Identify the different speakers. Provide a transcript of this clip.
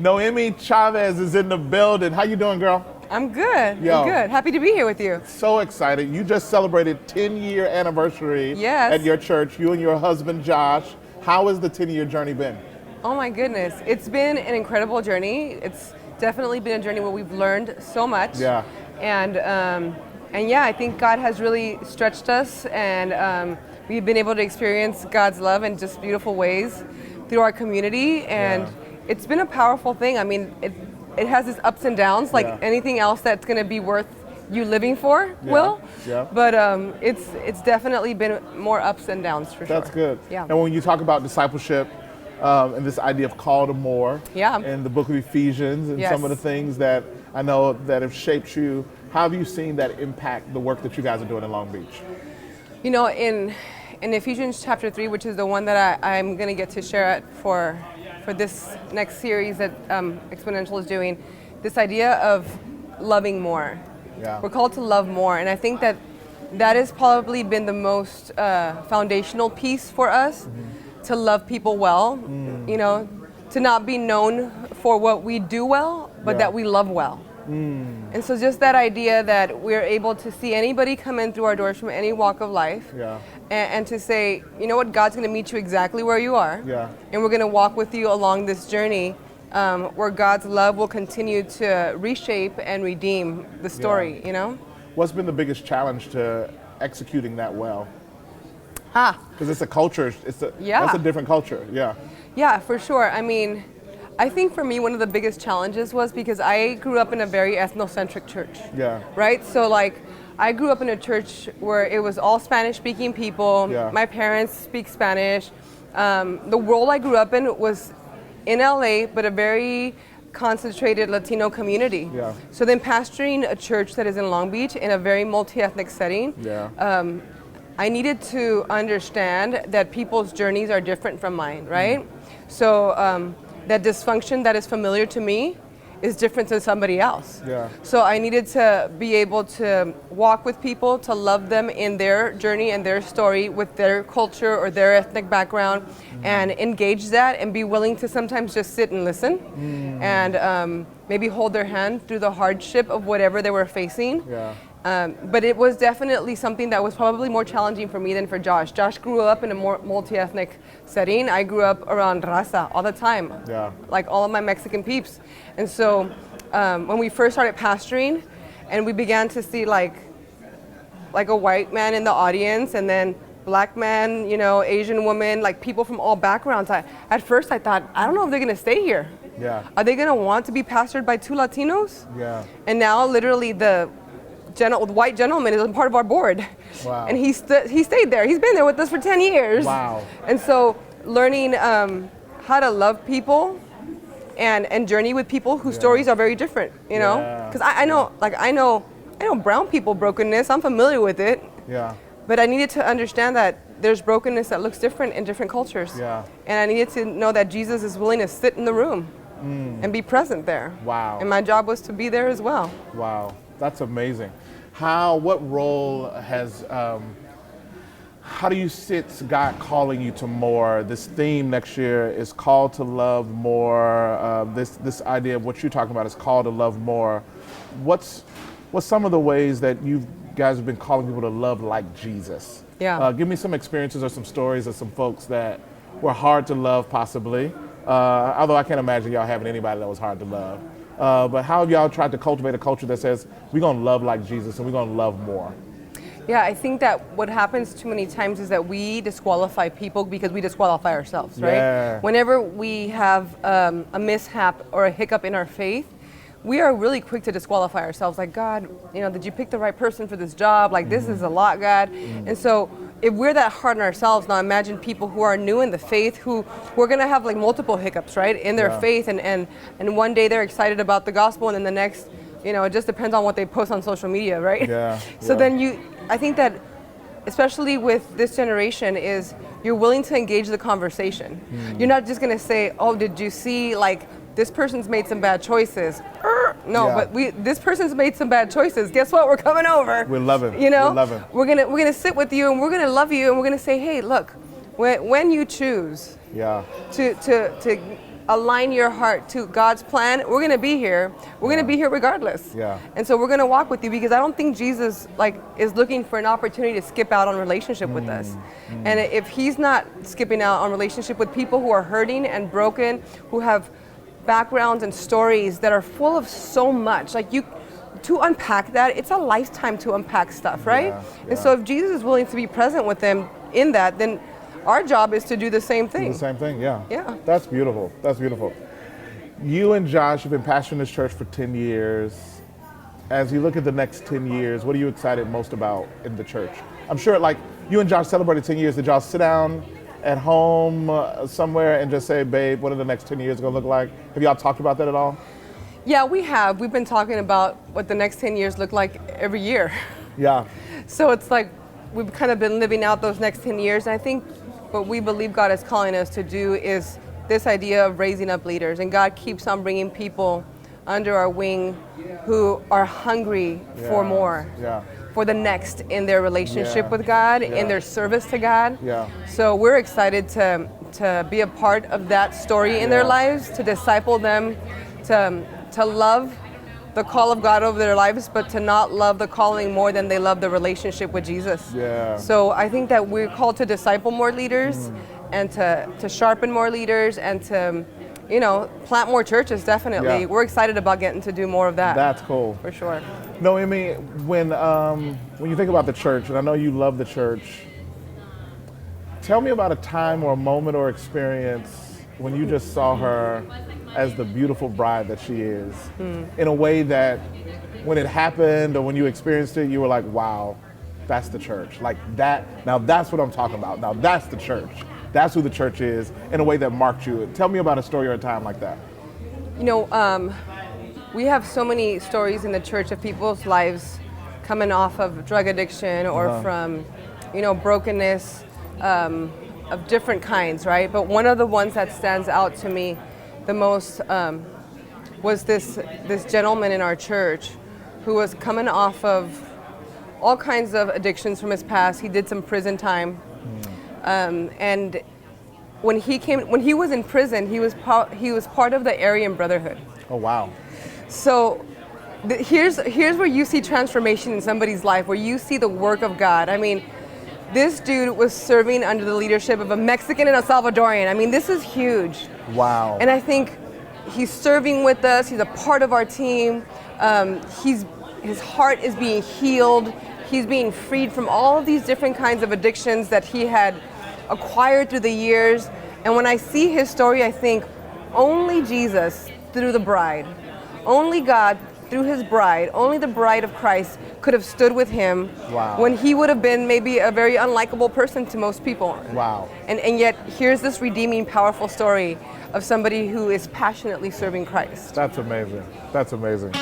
Speaker 1: Noemi Chavez is in the building. How you doing, girl?
Speaker 2: I'm good.
Speaker 1: Yo.
Speaker 2: I'm good. Happy to be here with you.
Speaker 1: So excited. You just celebrated 10-year anniversary
Speaker 2: Yes.
Speaker 1: at your church, you and your husband, Josh. How has the 10-year journey been?
Speaker 2: Oh my goodness. It's been an incredible journey. It's definitely been a journey where we've learned so much.
Speaker 1: Yeah.
Speaker 2: And yeah, I think God has really stretched us, and we've been able to experience God's love in just beautiful ways through our community. And it's been a powerful thing. I mean, it has its ups and downs, like anything else that's going to be worth you living for will.
Speaker 1: Yeah.
Speaker 2: But it's definitely been more ups and downs for sure.
Speaker 1: That's good.
Speaker 2: Yeah.
Speaker 1: And when you talk about discipleship and this idea of call to more in the book of Ephesians and some of the things that I know that have shaped you, how have you seen that impact the work that you guys are doing in Long Beach?
Speaker 2: You know, in Ephesians chapter 3, which is the one that I'm going to get to share for this next series that Exponential is doing, this idea of loving more. Yeah. We're called to love more, and I think that has probably been the most foundational piece for us, to love people well, you know, to not be known for what we do well, but that we love well. And so just that idea that we're able to see anybody come in through our doors from any walk of life, and to say, you know what, God's going to meet you exactly where you are, and we're going to walk with you along this journey where God's love will continue to reshape and redeem the story, you know?
Speaker 1: What's been the biggest challenge to executing that well? Because it's a culture, that's a different culture,
Speaker 2: Yeah, for sure. I mean, I think for me, one of the biggest challenges was because I grew up in a very ethnocentric church. Right? So like, I grew up in a church where it was all Spanish-speaking people. My parents speak Spanish. The world I grew up in was in LA, but a very concentrated Latino community. So then pastoring a church that is in Long Beach in a very multi-ethnic setting, I needed to understand that people's journeys are different from mine, right? So that dysfunction that is familiar to me is different to somebody else. So I needed to be able to walk with people, to love them in their journey and their story with their culture or their ethnic background, and engage that and be willing to sometimes just sit and listen and maybe hold their hand through the hardship of whatever they were facing. But it was definitely something that was probably more challenging for me than for Josh. Josh grew up in a more multi-ethnic setting. I grew up around raza all the time, like all of my Mexican peeps. And so when we first started pastoring and we began to see like a white man in the audience and then black man, you know, Asian woman, like people from all backgrounds, at first I thought, I don't know if they're gonna stay here. Are they gonna want to be pastored by two Latinos? And now literally the white gentleman is a part of our board. And he stayed there. He's been there with us for 10 years. And so learning how to love people and journey with people whose stories are very different, you know? Because I know brown people brokenness. I'm familiar with it. But I needed to understand that there's brokenness that looks different in different cultures. And I needed to know that Jesus is willing to sit in the room and be present there. And my job was to be there as well.
Speaker 1: That's amazing. What role has, how do you see God calling you to more? This theme next year is called to love more. This idea of what you're talking about is called to love more. What's some of the ways that you guys have been calling people to love like Jesus? Give me some experiences or some stories of some folks that were hard to love possibly. Although I can't imagine y'all having anybody that was hard to love. But how have y'all tried to cultivate a culture that says we're going to love like Jesus and we're going to love more?
Speaker 2: Yeah, I think that what happens too many times is that we disqualify people because we disqualify ourselves, right? Whenever we have a mishap or a hiccup in our faith, we are really quick to disqualify ourselves. Like, God, you know, did you pick the right person for this job? Like, this is a lot, God. And so if we're that hard on ourselves, now imagine people who are new in the faith who we're going to have like multiple hiccups, right, in their faith. And one day they're excited about the gospel and then the next, you know, it just depends on what they post on social media, right? So then I think that especially with this generation is you're willing to engage the conversation. You're not just going to say, oh, did you see like this person's made some bad choices. But this person's made some bad choices. Guess what? We're coming over.
Speaker 1: We're loving.
Speaker 2: You know,
Speaker 1: we're loving.
Speaker 2: We're gonna sit with you and we're gonna love you and we're gonna say, hey, look, when you choose
Speaker 1: Yeah.
Speaker 2: To align your heart to God's plan. We're going to be here. We're going to be here regardless.
Speaker 1: Yeah.
Speaker 2: And so we're going to walk with you, because I don't think Jesus is looking for an opportunity to skip out on relationship with us. And if he's not skipping out on relationship with people who are hurting and broken, who have backgrounds and stories that are full of so much, to unpack that, it's a lifetime to unpack stuff, right?
Speaker 1: Yeah.
Speaker 2: And so if Jesus is willing to be present with them in that, then our job is to do the same thing.
Speaker 1: The same thing, yeah.
Speaker 2: Yeah.
Speaker 1: That's beautiful. That's beautiful. You and Josh have been pastoring this church for 10 years. As you look at the next 10 years, what are you excited most about in the church? I'm sure, you and Josh celebrated 10 years. Did y'all sit down at home somewhere and just say, babe, what are the next 10 years going to look like? Have y'all talked about that at all?
Speaker 2: Yeah, we have. We've been talking about what the next 10 years look like every year.
Speaker 1: Yeah.
Speaker 2: So it's like we've kind of been living out those next 10 years. And I think what we believe God is calling us to do is this idea of raising up leaders. And God keeps on bringing people under our wing who are hungry for more, for the next in their relationship with God, in their service to God.
Speaker 1: Yeah.
Speaker 2: So we're excited to be a part of that story in their lives, to disciple them, to love the call of God over their lives, but to not love the calling more than they love the relationship with Jesus.
Speaker 1: Yeah.
Speaker 2: So I think that we're called to disciple more leaders and to sharpen more leaders and to, plant more churches, definitely.
Speaker 1: Yeah.
Speaker 2: We're excited about getting to do more of that.
Speaker 1: That's cool.
Speaker 2: For sure.
Speaker 1: Noemi, when you think about the church, and I know you love the church, tell me about a time or a moment or experience when you just saw her as the beautiful bride that she is, in a way that when it happened or when you experienced it, you were like, wow, that's the church. Like that, now that's what I'm talking about. Now that's the church. That's who the church is, in a way that marked you. Tell me about a story or a time like that.
Speaker 2: We have so many stories in the church of people's lives coming off of drug addiction or from, brokenness of different kinds, right? But one of the ones that stands out to me the most was this gentleman in our church who was coming off of all kinds of addictions from his past. He did some prison time, and when he was in prison, he was part of the Aryan Brotherhood.
Speaker 1: Oh wow!
Speaker 2: So here's where you see transformation in somebody's life, where you see the work of God. I mean, this dude was serving under the leadership of a Mexican and a Salvadorian. I mean, this is huge.
Speaker 1: Wow.
Speaker 2: And I think he's serving with us. He's a part of our team. His heart is being healed. He's being freed from all of these different kinds of addictions that he had acquired through the years. And when I see his story, I think only Jesus through the bride, only God through his bride, only the bride of Christ could have stood with him when he would have been maybe a very unlikable person to most people.
Speaker 1: Wow.
Speaker 2: And yet here's this redeeming, powerful story of somebody who is passionately serving Christ.
Speaker 1: That's amazing. That's amazing.